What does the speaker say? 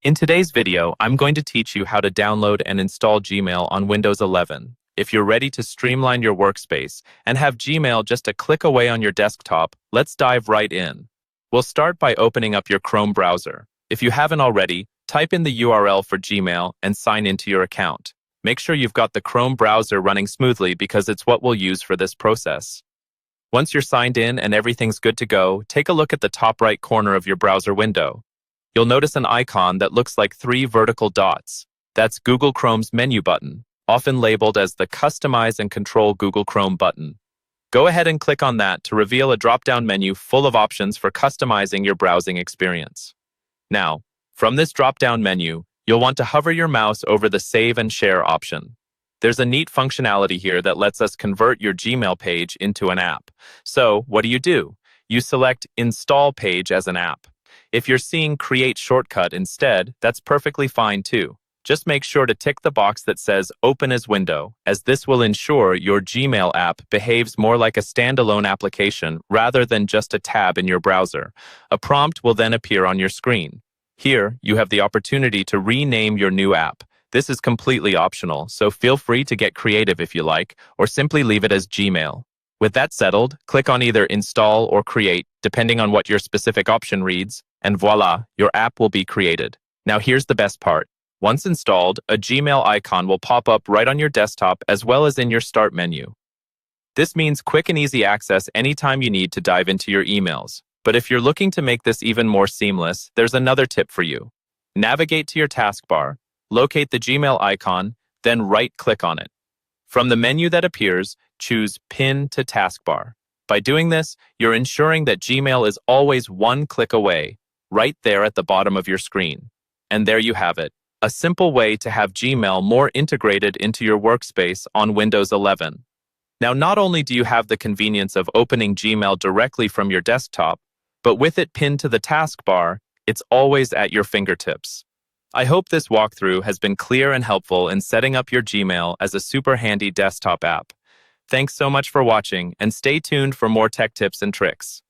In today's video, I'm going to teach you how to download and install Gmail on Windows 11. If you're ready to streamline your workspace and have Gmail just a click away on your desktop, let's dive right in. We'll start by opening up your Chrome browser. If you haven't already, type in the URL for Gmail and sign into your account. Make sure you've got the Chrome browser running smoothly because it's what we'll use for this process. Once you're signed in and everything's good to go, take a look at the top right corner of your browser window. You'll notice an icon that looks like three vertical dots. That's Google Chrome's menu button, often labeled as the Customize and Control Google Chrome button. Go ahead and click on that to reveal a drop-down menu full of options for customizing your browsing experience. Now, from this drop-down menu, you'll want to hover your mouse over the Save and Share option. There's a neat functionality here that lets us convert your Gmail page into an app. So, what do? You select Install Page as an app. If you're seeing Create Shortcut instead, that's perfectly fine too. Just make sure to tick the box that says Open as Window, as this will ensure your Gmail app behaves more like a standalone application rather than just a tab in your browser. A prompt will then appear on your screen. Here, you have the opportunity to rename your new app. This is completely optional, so feel free to get creative if you like, or simply leave it as Gmail. With that settled, click on either Install or Create, depending on what your specific option reads, and voila, your app will be created. Now here's the best part. Once installed, a Gmail icon will pop up right on your desktop as well as in your Start menu. This means quick and easy access anytime you need to dive into your emails. But if you're looking to make this even more seamless, there's another tip for you. Navigate to your taskbar, locate the Gmail icon, then right-click on it. From the menu that appears, choose Pin to Taskbar. By doing this, you're ensuring that Gmail is always one click away, right there at the bottom of your screen. And there you have it, a simple way to have Gmail more integrated into your workspace on Windows 11. Now, not only do you have the convenience of opening Gmail directly from your desktop, but with it pinned to the taskbar, it's always at your fingertips. I hope this walkthrough has been clear and helpful in setting up your Gmail as a super handy desktop app. Thanks so much for watching, and stay tuned for more tech tips and tricks.